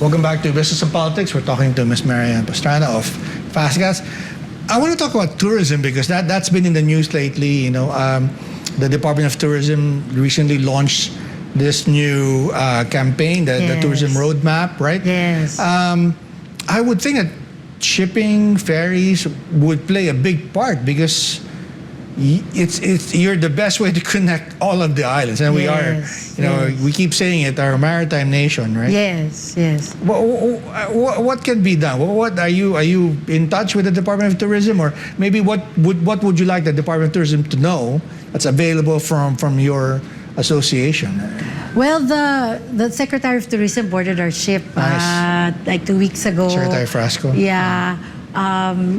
Welcome back to Business and Politics. We're talking to Ms. Marian Pastrana of Fastgas. I want to talk about tourism because that's been in the news lately. You know, the Department of Tourism recently launched this new campaign, the tourism roadmap, right? Yes. I would think that shipping, ferries would play a big part because you're the best way to connect all of the islands, and we are, you know, we keep saying it, our maritime nation, right? Yes, yes. What can be done? What are you in touch with the Department of Tourism, or maybe what would you like the Department of Tourism to know that's available from your association? Well, the Secretary of Tourism boarded our ship like 2 weeks ago. Secretary Frasco. Yeah.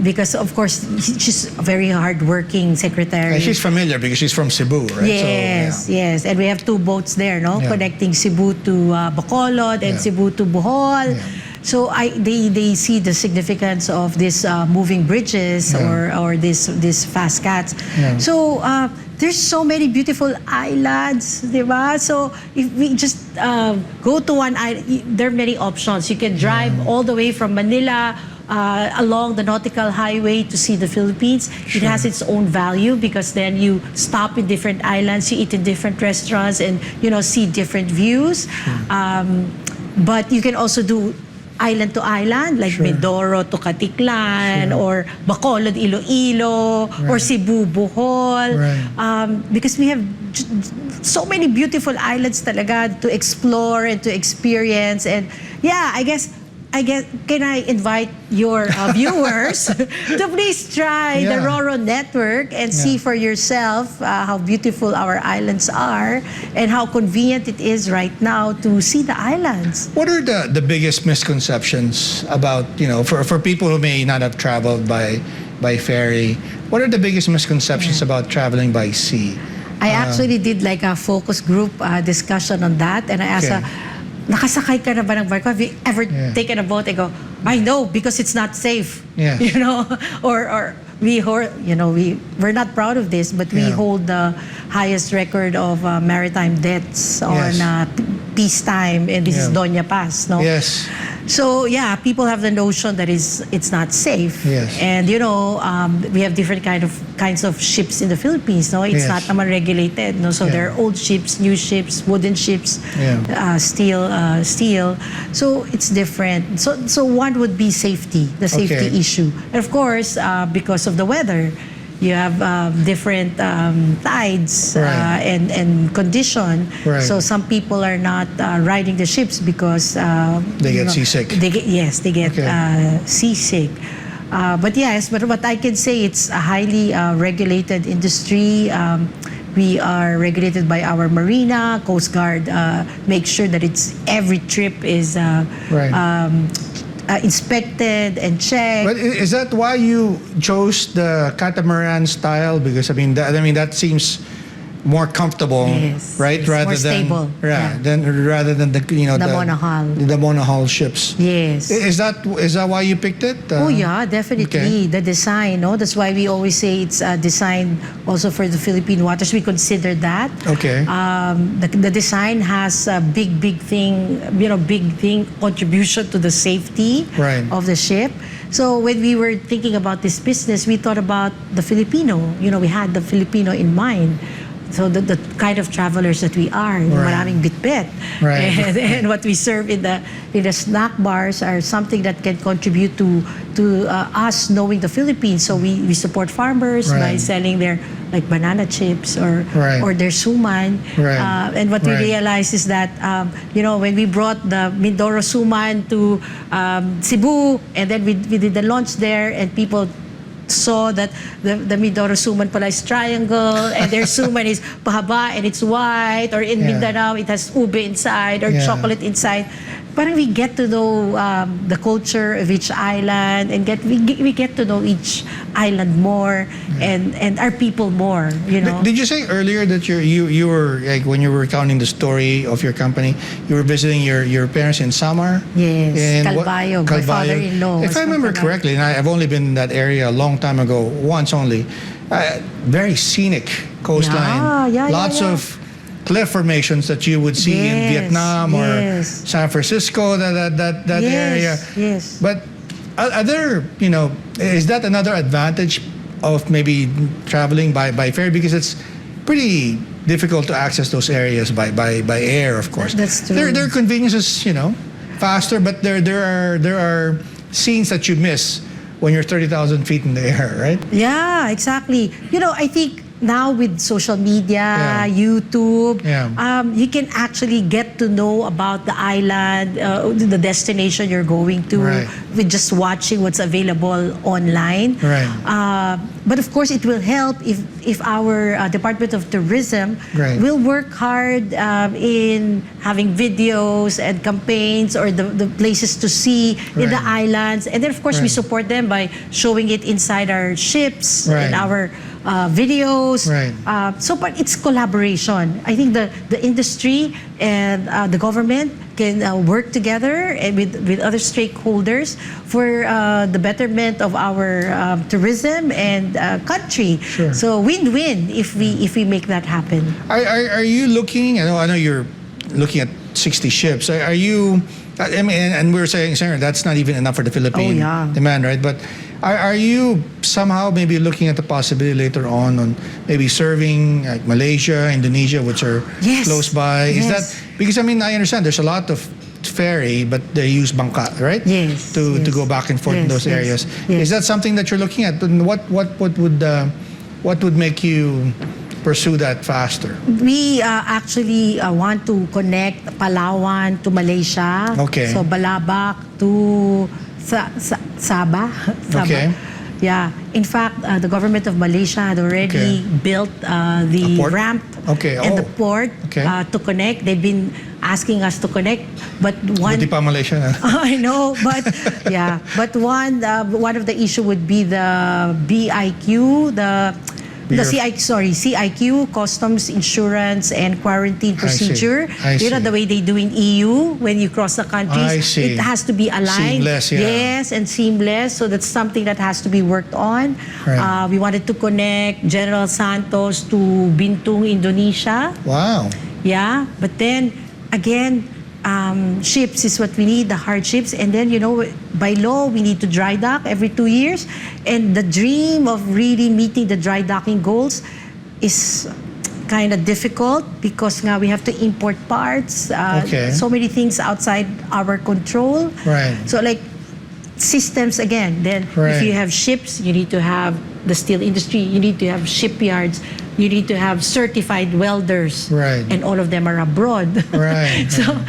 Because of course she's a very hardworking secretary. She's familiar because she's from Cebu, right? Yes, yes, and we have 2 boats there, no, connecting Cebu to Bacolod and Cebu to Bohol. So they see the significance of this moving bridges or this fast cats. So there's so many beautiful islands, diba? So if we just go to one island, there are many options. You can drive all the way from Manila along the nautical highway to see the Philippines. It has its own value because then you stop in different islands, you eat in different restaurants, and you know, see different views. But you can also do island to island, like Mindoro to Caticlan, or Bacolod, Iloilo, or Cebu, Bohol. Because we have so many beautiful islands talaga to explore and to experience. And yeah, I guess, can I invite your viewers to please try the RoRo network and see for yourself how beautiful our islands are and how convenient it is right now to see the islands. What are the biggest misconceptions about, you know, for people who may not have traveled by ferry, what are the biggest misconceptions about traveling by sea? I actually did like a focus group discussion on that, and I asked nakasakay ka na ba ng barko? Have you ever taken a boat? I go, I know, because it's not safe. You know, or we're not proud of this, but we hold the highest record of maritime deaths on peacetime, and this is Doña Paz, no? So yeah, people have the notion that it's not safe. And you know, we have different kinds of ships in the Philippines, no? It's not naman regulated, no? So there are old ships, new ships, wooden ships, steel. So it's different. So one would be safety, the safety issue. And of course, because of the weather, you have different tides and condition. So some people are not riding the ships because they get seasick. They get seasick. But what I can say, it's a highly regulated industry. We are regulated by our Marina, Coast Guard. Make sure that every trip is inspected and checked. But is that why you chose the catamaran style? Because I mean that seems more comfortable, right? It's rather more than stable. rather than the the monohull ships. Is that why you picked it? Oh yeah, definitely. The design, no? That's why we always say it's designed also for the Philippine waters. We consider that. The design has a big thing, contribution to the safety of the ship. So when we were thinking about this business, we thought about the Filipino. You know, we had the Filipino in mind. So the kind of travelers that we are, maraming bit-bit. And what we serve in the snack bars are something that can contribute to us knowing the Philippines. So we support farmers by selling their like banana chips or their suman. And what we realized is that when we brought the Mindoro suman to Cebu, and then we did the launch there, and people saw that the Mindoro suman pala is triangle, and their suman is pahaba and it's white, or in Mindanao it has ube inside or chocolate inside. Parang we get to know the culture of each island, and we get to know each island more and our people more. You know. Did you say earlier that you were like, when you were recounting the story of your company, you were visiting your parents in Samar? Yes, Calbayog, my father-in-law. If I remember correctly, and I've only been in that area a long time ago, once only. Very scenic coastline. Lots of cliff formations that you would see in Vietnam or San Francisco, that area. Yes. But are there, is that another advantage of maybe traveling by ferry? Because it's pretty difficult to access those areas by air, of course. That's true. There are conveniences, faster, but there are scenes that you miss when you're 30,000 feet in the air, right? Yeah, exactly. I think now with social media, YouTube, you can actually get to know about the island, the destination you're going to, with just watching what's available online. Right. But of course, it will help if our Department of Tourism will work hard in having videos and campaigns or the places to see in the islands. And then, of course, we support them by showing it inside our ships, in our videos. But it's collaboration. I think the industry and the government can work together and with other stakeholders for the betterment of our tourism and country. Sure. So win-win if we make that happen. Are you looking? I know you're looking at 60 ships. Are you? I mean, and we were saying that's not even enough for the Philippine demand, right? But are you somehow maybe looking at the possibility later on maybe serving like Malaysia, Indonesia, which are close by? Is that because I understand there's a lot of ferry, but they use bangka, right? Yes. To go back and forth in those areas. Is that something that you're looking at? And what would make you pursue that faster? We actually want to connect Palawan to Malaysia. Okay. So Balabak to Sabah. Okay. Yeah. In fact, the government of Malaysia had already built the ramp and the port to connect. They've been asking us to connect, but Buti pa Malaysia. I know, but but one of the issue would be the BIQ, CIQ, Customs, Insurance, and Quarantine Procedure. I see. The way they do in EU when you cross the countries. I see. It has to be aligned. Seamless, Yes, and seamless. So that's something that has to be worked on. Right. We wanted to connect General Santos to Bintung, Indonesia. Wow. Yeah, but then again, ships is what we need, the hard ships. And then, by law, we need to dry dock every 2 years. And the dream of really meeting the dry docking goals is kind of difficult because now we have to import parts. So many things outside our control. Right. So like systems again. Then if you have ships, you need to have the steel industry, you need to have shipyards, you need to have certified welders, and all of them are abroad. So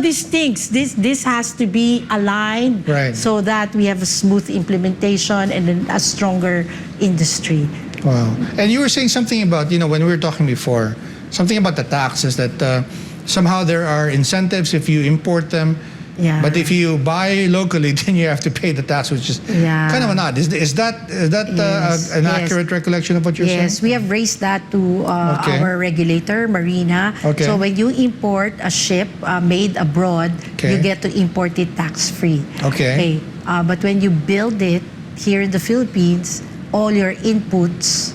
these things, this has to be aligned so that we have a smooth implementation and then a stronger industry. Wow. And you were saying something about, when we were talking before, something about the taxes that somehow there are incentives if you import them. But if you buy locally, then you have to pay the tax, which is kind of an odd. Is that an accurate recollection of what you're saying? Yes, we have raised that to our regulator, Marina. So when you import a ship made abroad, you get to import it tax-free. But when you build it here in the Philippines, all your inputs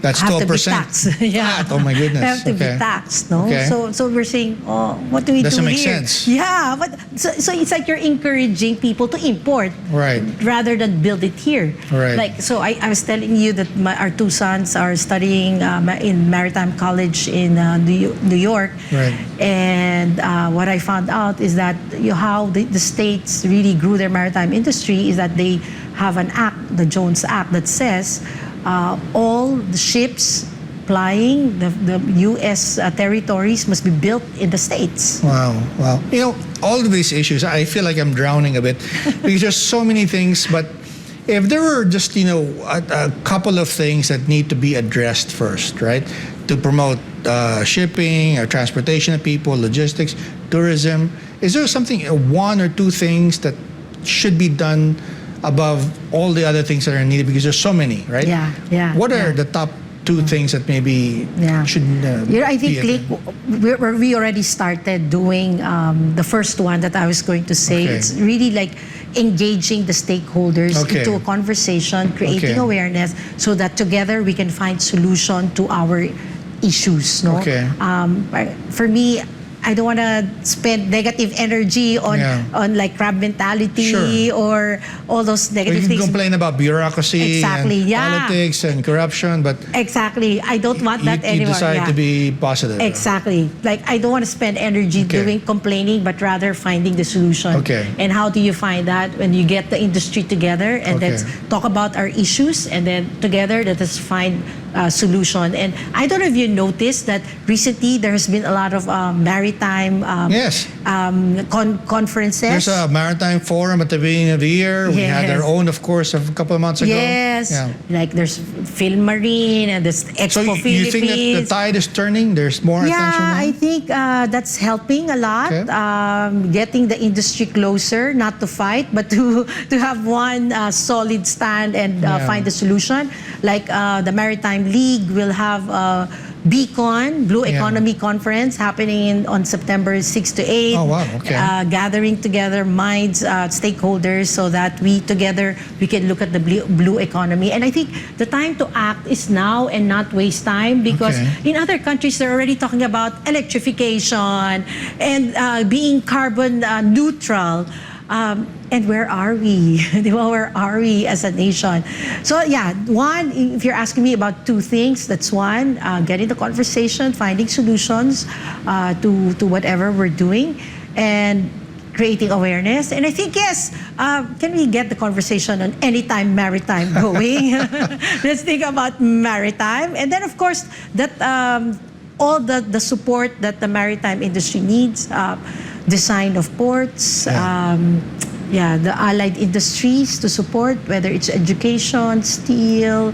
That's have 12%. to be taxed. Oh my goodness. Have to be taxed, no? So we're saying, what do we Doesn't do make here? sense. But so it's like you're encouraging people to import, rather than build it here. Like so, I was telling you that our two sons are studying in Maritime College in New York, and what I found out is that how the states really grew their maritime industry is that they have an act, the Jones Act, that says all the ships plying the U.S. territories must be built in the States. Wow. All of these issues, I feel like I'm drowning a bit because there's so many things, but if there were just, a couple of things that need to be addressed first, right? To promote shipping or transportation of people, logistics, tourism, is there something, one or two things that should be done above all the other things that are needed, because there's so many, right? What are the top two things that maybe should I think we already started doing the first one that I was going to say. It's really like engaging the stakeholders into a conversation, creating awareness so that together we can find solution to our issues. No? Okay. For me, I don't want to spend negative energy on like crab mentality or all those negative you things. You complain about bureaucracy and politics and corruption, but exactly, I don't want that anymore. You decide to be positive. Exactly. Like, I don't want to spend energy doing complaining, but rather finding the solution. Okay. And how do you find that? When you get the industry together and let's talk about our issues, and then together let us find a solution. And I don't know if you noticed that recently there has been a lot of maritime conferences. There's a maritime forum at the beginning of the year. We had our own, of course, a couple of months ago. Yes. Like there's Film Marine and there's Expo Philippines. So you think that the tide is turning? There's more attention now? I think that's helping a lot. Getting the industry closer, not to fight, but to have one solid stand and find a solution. Like the Maritime League will have Beacon, Blue Economy Conference happening on September 6 to 8. Oh, wow. Okay. Gathering together minds, stakeholders, so that we can look at the blue economy. And I think the time to act is now and not waste time, because in other countries they're already talking about electrification and being carbon neutral. And where are we? Where are we as a nation? So one, if you're asking me about two things, that's one, getting the conversation, finding solutions to whatever we're doing, and creating awareness. And I think, can we get the conversation on anytime maritime going? Let's think about maritime. And then, of course, that all the support that the maritime industry needs, design of ports, the allied industries to support, whether it's education, steel,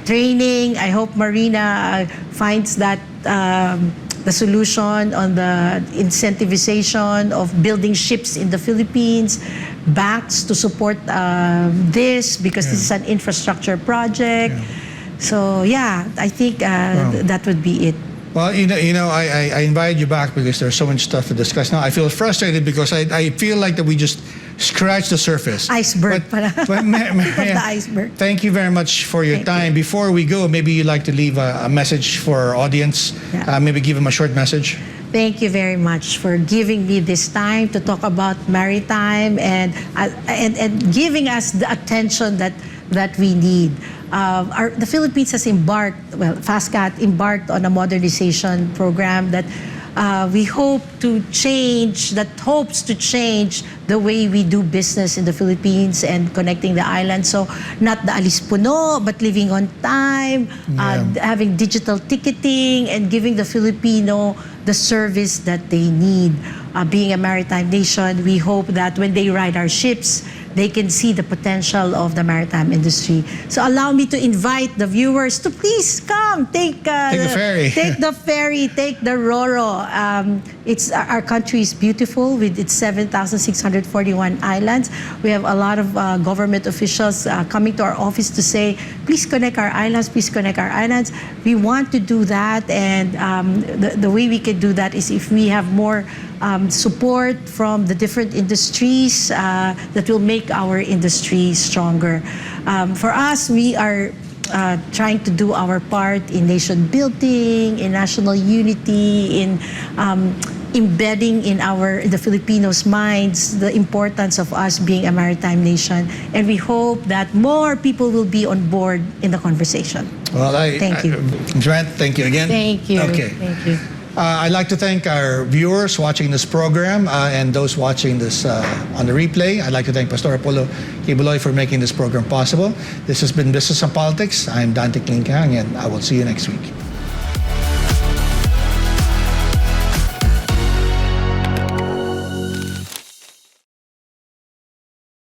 training. I hope Marina finds that the solution on the incentivization of building ships in the Philippines, banks to support this, because this is an infrastructure project. So I think that would be it. Well, I invited you back because there's so much stuff to discuss now. I feel frustrated because I feel like that we just scratched the surface. Iceberg. But the iceberg. Thank you very much for your time. Before we go, maybe you'd like to leave a message for our audience. Maybe give them a short message. Thank you very much for giving me this time to talk about maritime and giving us the attention that we need. The Philippines has FASCAT embarked on a modernization program that we hope to change, that hopes to change the way we do business in the Philippines and connecting the island. So not the alis puno, but living on time, having digital ticketing, and giving the Filipino the service that they need. Being a maritime nation, we hope that when they ride our ships, they can see the potential of the maritime industry. So allow me to invite the viewers to please come, take the ferry, take the ferry, take the Roro. Our country is beautiful with its 7,641 islands. We have a lot of government officials coming to our office to say, please connect our islands, please connect our islands. We want to do that, and the way we can do that is if we have more support from the different industries that will make our industry stronger. For us, we are trying to do our part in nation building, in national unity, in embedding in the Filipinos' minds the importance of us being a maritime nation. And we hope that more people will be on board in the conversation. Well, thank you. Joanne, thank you again. Thank you. Okay. Thank you. I'd like to thank our viewers watching this program and those watching this on the replay. I'd like to thank Pastor Apollo Kibuloy for making this program possible. This has been Business and Politics. I'm Dante Klinkang, and I will see you next week.